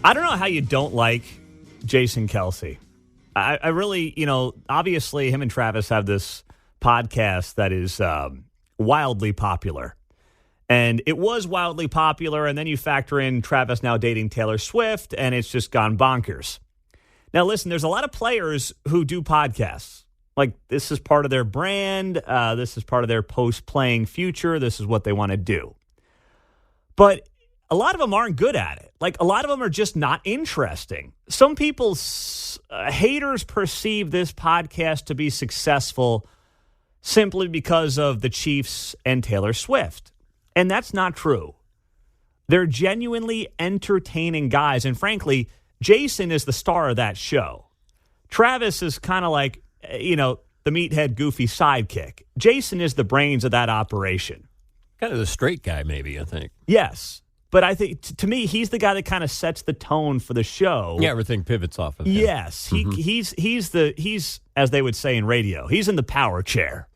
I don't know how you don't like Jason Kelce. I really, obviously him and Travis have this podcast that is wildly popular. And it was wildly popular, and then you factor in Travis now dating Taylor Swift, and it's just gone bonkers. Now, listen, there's a lot of players who do podcasts. Like, this is part of their brand. This is part of their post-playing future. This is what they want to do. But a lot of them aren't good at it. Like, a lot of them are just not interesting. Some people's haters perceive this podcast to be successful simply because of the Chiefs and Taylor Swift. And that's not true. They're genuinely entertaining guys. And frankly, Jason is the star of that show. Travis is kind of like, the meathead, goofy sidekick. Jason is the brains of that operation. Kind of the straight guy, maybe, I think. Yes. But I think, to me, he's the guy that kind of sets the tone for the show. Yeah, everything pivots off of him. Yes. He's, as they would say in radio, he's in the power chair.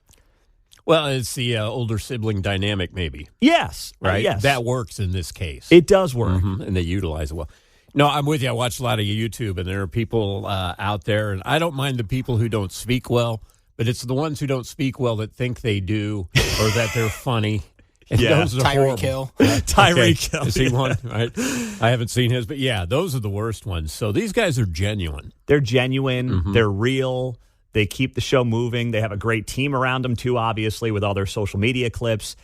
Well, it's the older sibling dynamic, maybe. Yes. Right? Yes. That works in this case. It does work. Mm-hmm. And they utilize it well. No, I'm with you. I watch a lot of YouTube, and there are people out there, and I don't mind the people who don't speak well, but it's the ones who don't speak well that think they do or that they're funny. And yeah. Those are Tyreek Hill. Tyreek Hill. Is he one? Right. I haven't seen his, but yeah, those are the worst ones. So these guys are genuine. They're genuine. Mm-hmm. They're real. They keep the show moving. They have a great team around them, too, obviously, with all their social media clips.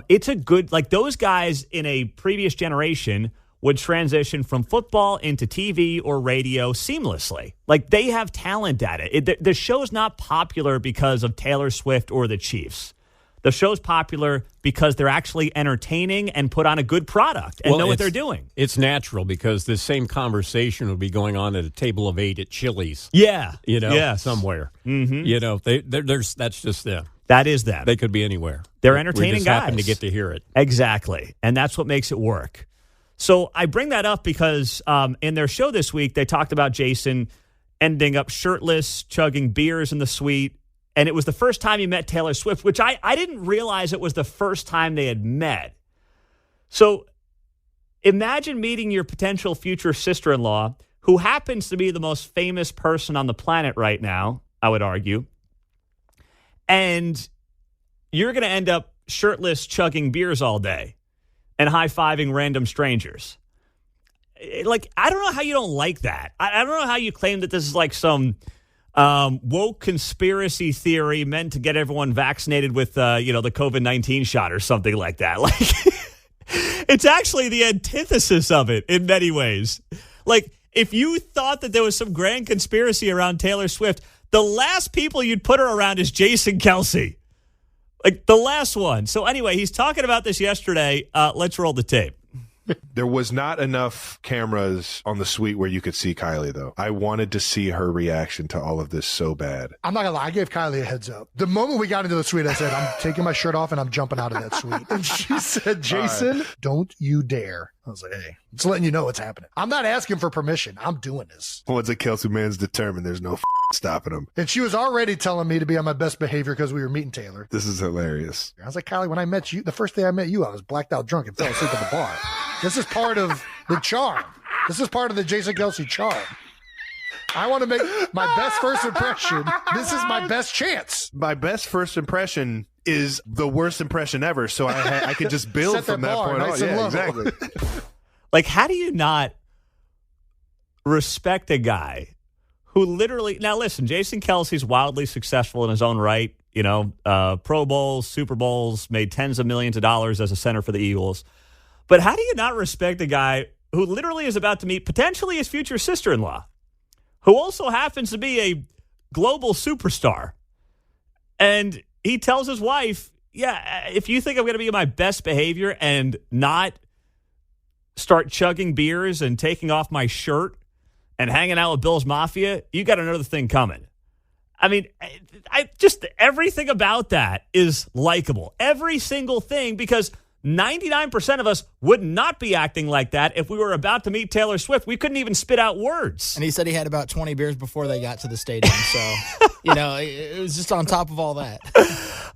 It's a good, like those guys in a previous generation would transition from football into TV or radio seamlessly. Like, they have talent at it. The show's not popular because of Taylor Swift or the Chiefs. The show's popular because they're actually entertaining and put on a good product and know what they're doing. It's natural because this same conversation would be going on at a table of 8 at Chili's. Yeah. Somewhere. Mm-hmm. That's just them. That is them. They could be anywhere. They're entertaining we just guys. happen to get to hear it. Exactly. And that's what makes it work. So I bring that up because in their show this week, they talked about Jason ending up shirtless, chugging beers in the suite. And it was the first time he met Taylor Swift, which I didn't realize it was the first time they had met. So imagine meeting your potential future sister-in-law, who happens to be the most famous person on the planet right now, I would argue. And you're going to end up shirtless, chugging beers all day and high-fiving random strangers. Like, I don't know how you don't like that. I don't know how you claim that this is like some woke conspiracy theory meant to get everyone vaccinated with, the COVID-19 shot or something like that. Like, it's actually the antithesis of it in many ways. Like, if you thought that there was some grand conspiracy around Taylor Swift, the last people you'd put her around is Jason Kelce. Like, the last one. So anyway, he's talking about this yesterday. Let's roll the tape. There was not enough cameras on the suite where you could see Kylie, though. I wanted to see her reaction to all of this so bad. I'm not going to lie. I gave Kylie a heads up. The moment we got into the suite, I said, I'm taking my shirt off and I'm jumping out of that suite. And she said, Jason, don't you dare. I was like, hey, just letting you know what's happening. I'm not asking for permission. I'm doing this. Once a Kelce man's determined, there's no stopping him. And she was already telling me to be on my best behavior because we were meeting Taylor. This is hilarious. I was like, Kylie, when I met you, the first day I met you, I was blacked out drunk and fell asleep at the bar. This is part of the charm. This is part of the Jason Kelce charm. I want to make my best first impression. This is my best chance. My best first impression is the worst impression ever, so I can just build Set from that that bar, point nice on. and Yeah, low. exactly. Like, how do you not respect a guy who literally... Now, listen, Jason Kelce's wildly successful in his own right. Pro Bowls, Super Bowls, made tens of millions of dollars as a center for the Eagles. But how do you not respect a guy who literally is about to meet potentially his future sister-in-law, who also happens to be a global superstar? And he tells his wife, yeah, if you think I'm going to be in my best behavior and not start chugging beers and taking off my shirt and hanging out with Bill's Mafia, you got another thing coming. I mean, I just everything about that is likable. Every single thing, because 99% of us would not be acting like that if we were about to meet Taylor Swift. We couldn't even spit out words. And he said he had about 20 beers before they got to the stadium. So, it was just on top of all that.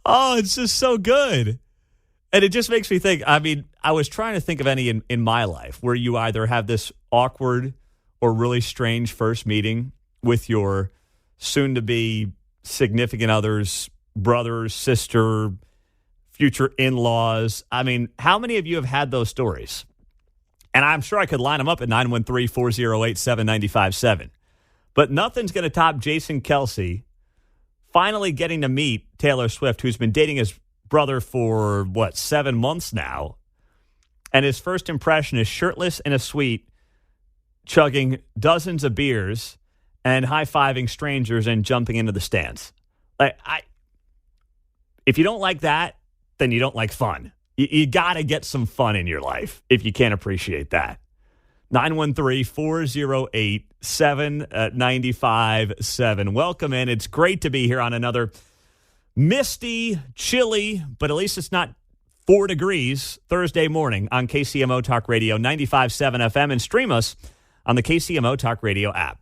Oh, it's just so good. And it just makes me think, I mean, I was trying to think of any in my life where you either have this awkward or really strange first meeting with your soon-to-be significant other's brother, sister, future in-laws. I mean, how many of you have had those stories? And I'm sure I could line them up at 913-408-7957. But nothing's going to top Jason Kelce finally getting to meet Taylor Swift, who's been dating his brother for, 7 months now. And his first impression is shirtless in a suite, chugging dozens of beers and high-fiving strangers and jumping into the stands. If you don't like that, then you don't like fun. You got to get some fun in your life if you can't appreciate that. 913-408-7957. Welcome in. It's great to be here on another misty, chilly, but at least it's not 4 degrees Thursday morning on KCMO Talk Radio 95.7 FM, and stream us on the KCMO Talk Radio app.